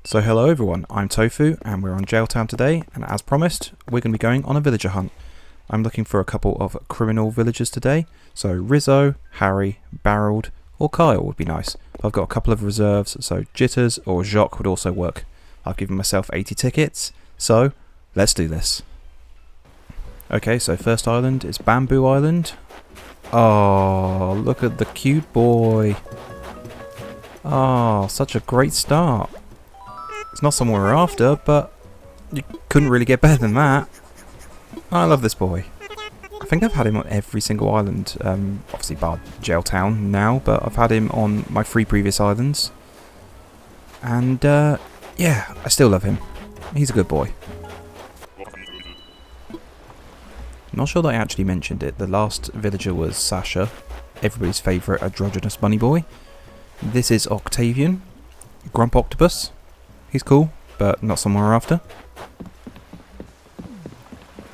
So hello everyone, I'm Tofu and we're on Gaol-Town today, and as promised, we're going to be going on a villager hunt. I'm looking for a couple of criminal villagers today, so Rizzo, Harry, Barreled or Kyle would be nice. I've got a couple of reserves, so Jitters or Jacques would also work. I've given myself 80 tickets, so let's do this. Okay, so first island is Bamboo Island. Oh, look at the cute boy. Oh, such a great start. It's not someone we're after, but you couldn't really get better than that. I love this boy. I think I've had him on every single island, obviously bar Gaol-Town now, but I've had him on my 3 previous islands. And yeah, I still love him. He's a good boy. Not sure that I actually mentioned it. The last villager was Sasha, everybody's favourite androgynous bunny boy. This is Octavian, Grump Octopus. He's cool, but not someone we're after.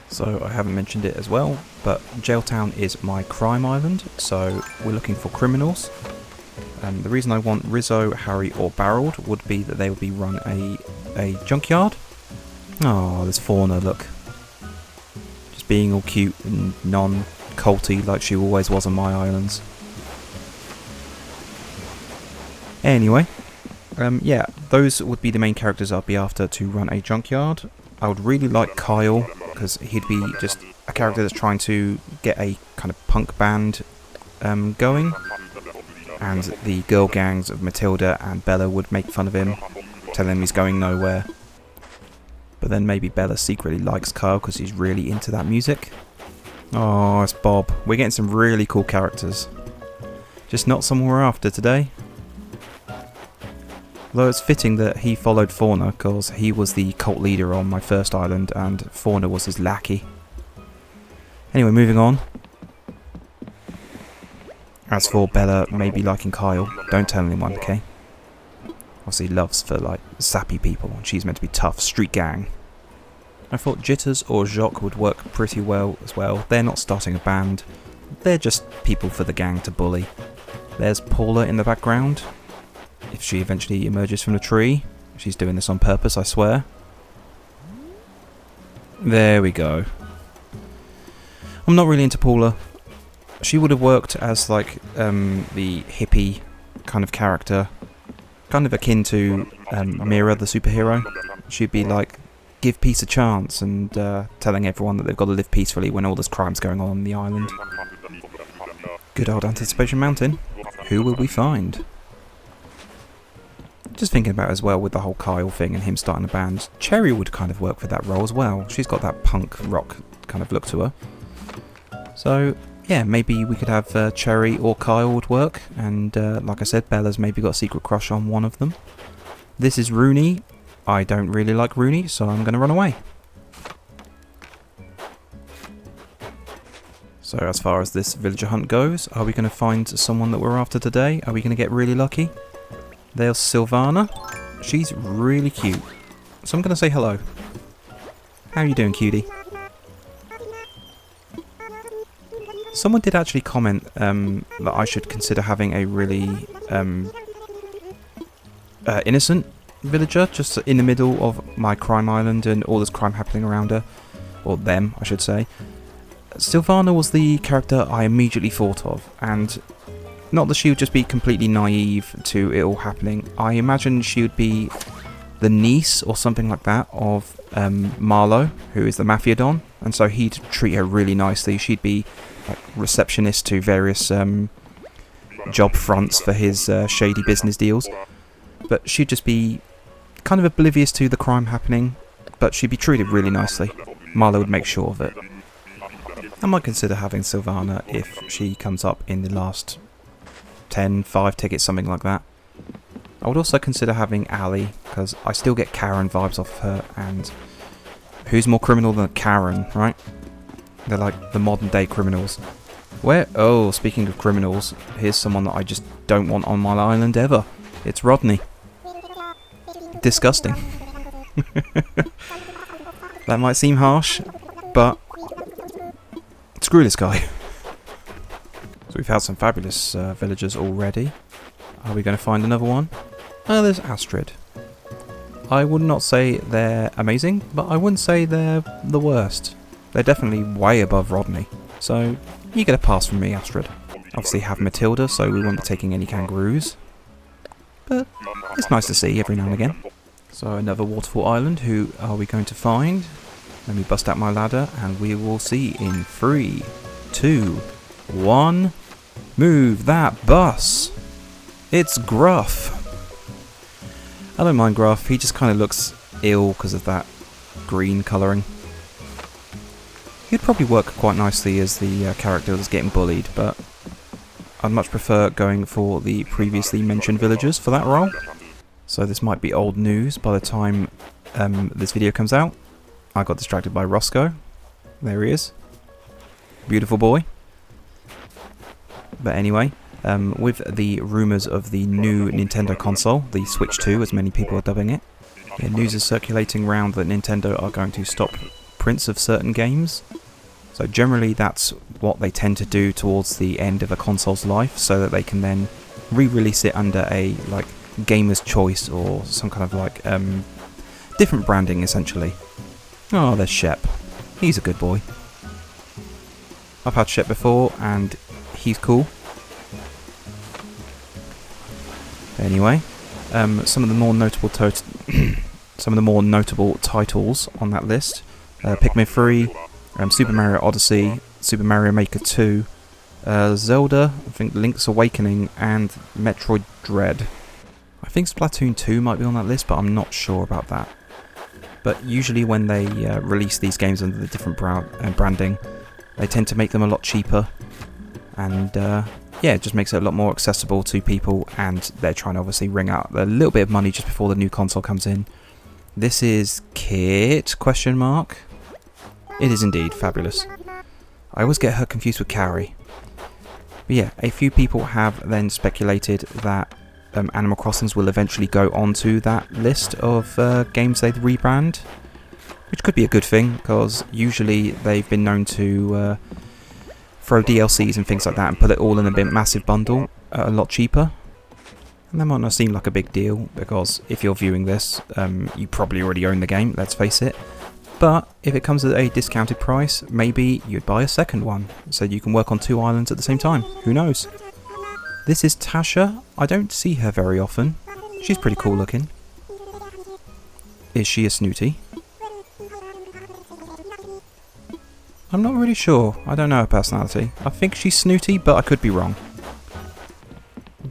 So I haven't mentioned it as well, but Gaol-Town is my crime island, so we're looking for criminals. The reason I want Rizzo, Harry or Barreled would be that they would be run a junkyard. Oh, there's Fauna, look. Just being all cute and non-culty like she always was on my islands. Anyway. Yeah, those would be the main characters I'd be after to run a junkyard. I would really like Kyle, because he'd be just a character that's trying to get a kind of punk band going. And the girl gangs of Matilda and Bella would make fun of him, telling him he's going nowhere. But then maybe Bella secretly likes Kyle because he's really into that music. Oh, it's Bob. We're getting some really cool characters. Just not someone we're after today. Although it's fitting that he followed Fauna, because he was the cult leader on my first island and Fauna was his lackey. Anyway, moving on. As for Bella maybe liking Kyle, don't tell anyone, okay? Obviously loves for like sappy people, and she's meant to be tough, street gang. I thought Jitters or Jacques would work pretty well as well. They're not starting a band, they're just people for the gang to bully. There's Paula in the background. If she eventually emerges from the tree. She's doing this on purpose, I swear. There we go. I'm not really into Paula. She would have worked as like the hippie kind of character. Kind of akin to Mira, the superhero. She'd be like, give peace a chance, and telling everyone that they've got to live peacefully when all this crime's going on the island. Good old Anticipation Mountain. Who will we find? Just thinking about it as well with the whole Kyle thing and him starting a band, Cherry would kind of work for that role as well. She's got that punk rock kind of look to her. So yeah, maybe we could have Cherry or Kyle would work, and like I said, Bella's maybe got a secret crush on one of them. This is Rooney. I don't really like Rooney, so I'm going to run away. So as far as this villager hunt goes, are we going to find someone that we're after today? Are we going to get really lucky? There's Sylvana. She's really cute. So I'm going to say hello. How are you doing, cutie? Someone did actually comment that I should consider having a really innocent villager just in the middle of my crime island and all this crime happening around her. Or them, I should say. Sylvana was the character I immediately thought of, and not that she would just be completely naive to it all happening. I imagine she would be the niece or something like that of Marlowe, who is the Mafia Don, and so he'd treat her really nicely. She'd be like receptionist to various job fronts for his shady business deals, but she'd just be kind of oblivious to the crime happening, but she'd be treated really nicely. Marlowe would make sure of it. I might consider having Sylvana if she comes up in the last 10, 5 tickets, something like that. I would also consider having Ali, because I still get Karen vibes off of her, and who's more criminal than Karen, right? They're like the modern day criminals. Where? Oh, speaking of criminals, here's someone that I just don't want on my island ever. It's Rodney. Disgusting. That might seem harsh, but screw this guy. So we've had some fabulous villagers already. Are we going to find another one? Oh, there's Astrid. I would not say they're amazing, but I wouldn't say they're the worst. They're definitely way above Rodney, so you get a pass from me, Astrid. Obviously have Matilda, so we won't be taking any kangaroos, but it's nice to see every now and again. So another waterfall island, who are we going to find? Let me bust out my ladder and we will see in 3, 2, 1, move that bus! It's Gruff! I don't mind Gruff, he just kind of looks ill because of that green colouring. He'd probably work quite nicely as the character that's getting bullied, but I'd much prefer going for the previously mentioned villagers for that role. So this might be old news by the time this video comes out. I got distracted by Roscoe. There he is. Beautiful boy. But anyway, with the rumours of the new Nintendo console, the Switch 2 as many people are dubbing it, news is circulating around that Nintendo are going to stop prints of certain games. So generally that's what they tend to do towards the end of a console's life, so that they can then re-release it under a like gamer's choice or some kind of like different branding essentially. Oh, there's Shep. He's a good boy. I've had Shep before and he's cool. Anyway, some of the more notable titles on that list: Pikmin 3, Super Mario Odyssey, Super Mario Maker 2, Zelda, I think Link's Awakening, and Metroid Dread. I think Splatoon 2 might be on that list, but I'm not sure about that. But usually when they release these games under the different branding, they tend to make them a lot cheaper, and yeah, it just makes it a lot more accessible to people, and they're trying to obviously wring out a little bit of money just before the new console comes in. This is Kit, ? It is indeed fabulous. I always get her confused with Carrie. But yeah, a few people have then speculated that Animal Crossings will eventually go onto that list of games they'd rebrand, which could be a good thing, because usually they've been known to throw DLCs and things like that and put it all in a massive bundle a lot cheaper. And that might not seem like a big deal, because if you're viewing this, you probably already own the game, let's face it. But if it comes at a discounted price, maybe you'd buy a second one, so you can work on 2 islands at the same time. Who knows? This is Tasha. I don't see her very often. She's pretty cool looking. Is she a snooty? I'm not really sure. I don't know her personality. I think she's snooty, but I could be wrong.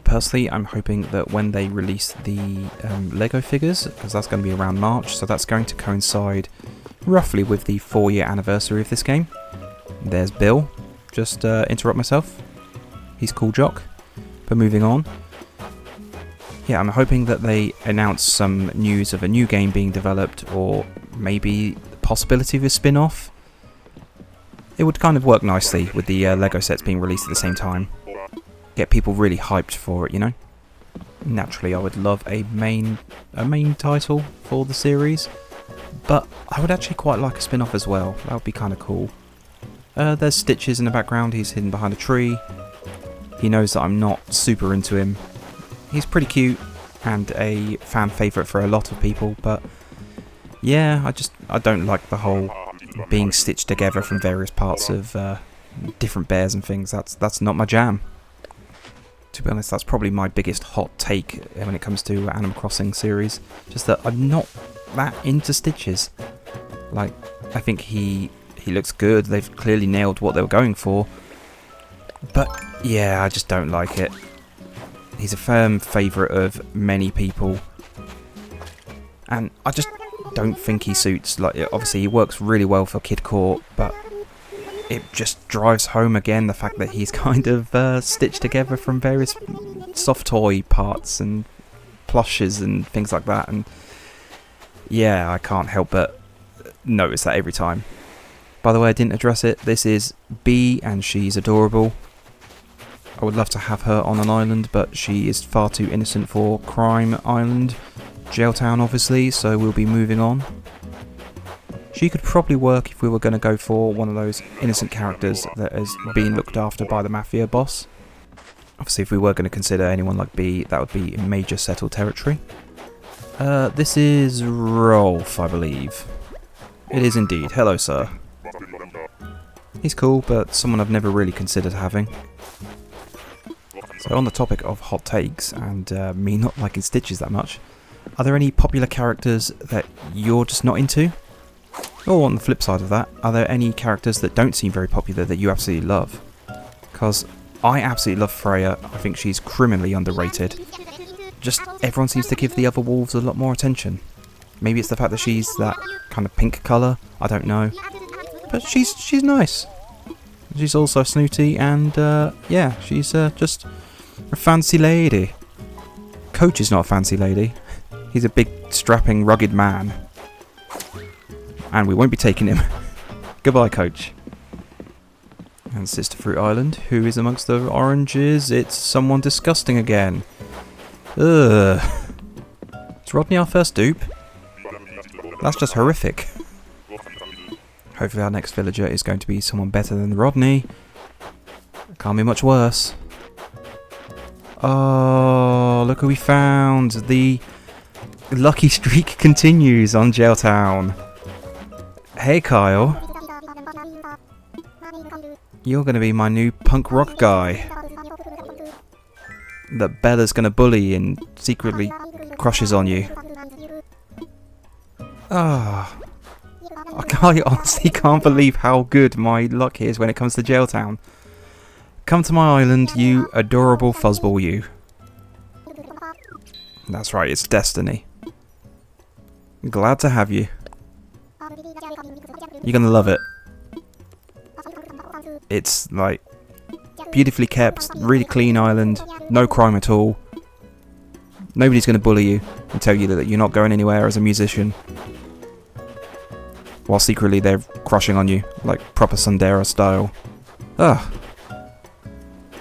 Personally, I'm hoping that when they release the Lego figures, because that's going to be around March, so that's going to coincide roughly with the 4-year anniversary of this game. There's Bill. Just interrupt myself. He's cool jock. But moving on. Yeah, I'm hoping that they announce some news of a new game being developed, or maybe the possibility of a spin-off. It would kind of work nicely with the Lego sets being released at the same time. Get people really hyped for it, you know? Naturally, I would love a main title for the series, but I would actually quite like a spin-off as well. That would be kind of cool. There's Stitches in the background. He's hidden behind a tree. He knows that I'm not super into him. He's pretty cute and a fan favourite for a lot of people, but yeah, I don't like the whole being stitched together from various parts of different bears and things. That's not my jam. To be honest, that's probably my biggest hot take when it comes to Animal Crossing series. Just that I'm not that into Stitches. Like, I think he looks good. They've clearly nailed what they were going for. But yeah, I just don't like it. He's a firm favourite of many people, and I just don't think he suits. Like, obviously he works really well for Kid Court, but it just drives home again the fact that he's kind of stitched together from various soft toy parts and plushes and things like that, and yeah, I can't help but notice that every time. By the way, I didn't address it. This is Bee, and she's adorable. I would love to have her on an island, but she is far too innocent for Crime Island. Gaol-Town, obviously, so we'll be moving on. She could probably work if we were going to go for one of those innocent characters that is being looked after by the mafia boss. Obviously, if we were going to consider anyone like Bee, that would be in major settled territory. This is Rolf, I believe. It is indeed. Hello, sir. He's cool, but someone I've never really considered having. So on the topic of hot takes, and me not liking Stitches that much, are there any popular characters that you're just not into? Or on the flip side of that, are there any characters that don't seem very popular that you absolutely love? Because I absolutely love Freya. I think she's criminally underrated. Just everyone seems to give the other wolves a lot more attention. Maybe it's the fact that she's that kind of pink colour, I don't know. But she's nice. She's also snooty and yeah, she's just a fancy lady. Coach is not a fancy lady. He's a big, strapping, rugged man. And we won't be taking him. Goodbye, Coach. And Sister Fruit Island, who is amongst the oranges? It's someone disgusting again. Ugh. Is Rodney our first dupe? That's just horrific. Hopefully our next villager is going to be someone better than Rodney. Can't be much worse. Oh, look who we found. The lucky streak continues on Gaol-Town. Hey, Kyle. You're going to be my new punk rock guy that Bella's going to bully and secretly crushes on you. Ah. I honestly can't believe how good my luck is when it comes to Gaol-Town. Come to my island, you adorable fuzzball, you. That's right, it's destiny. Glad to have you. You're gonna love it. It's like beautifully kept, really clean island, no crime at all. Nobody's gonna bully you and tell you that you're not going anywhere as a musician. While secretly they're crushing on you, like proper Sundera style. Ugh.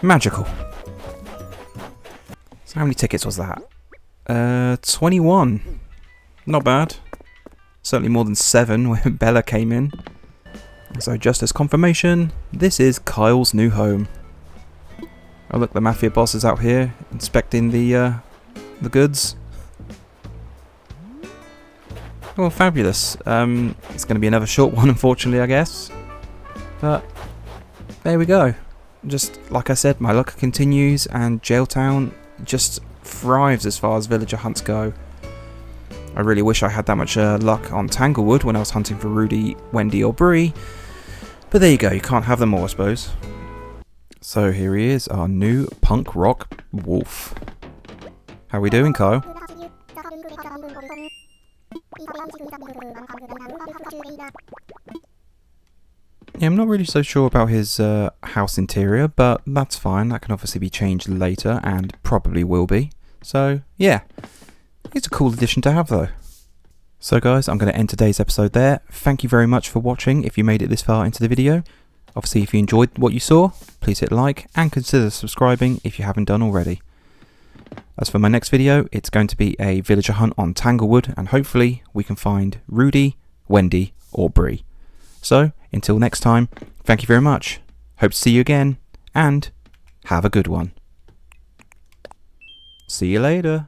Magical. So how many tickets was that? 21. Not bad. Certainly more than 7 when Bella came in. So just as confirmation, this is Kyle's new home. Oh look, the mafia boss is out here inspecting the goods. Well, fabulous. It's going to be another short one, unfortunately, I guess. But there we go. Just like I said, my luck continues, and Gaol-Town just thrives as far as villager hunts go. I really wish I had that much luck on Tanglewood when I was hunting for Rudy, Wendy, or Bree. But there you go. You can't have them all, I suppose. So here he is, our new punk rock wolf. How we doing, Kyle? Yeah, I'm not really so sure about his house interior, but that's fine. That can obviously be changed later, and probably will be. So, yeah. It's a cool addition to have, though. So, guys, I'm going to end today's episode there. Thank you very much for watching if you made it this far into the video. Obviously, if you enjoyed what you saw, please hit like, and consider subscribing if you haven't done already. As for my next video, it's going to be a villager hunt on Tanglewood, and hopefully we can find Rudy, Wendy, or Bree. So, until next time, thank you very much. Hope to see you again, and have a good one. See you later.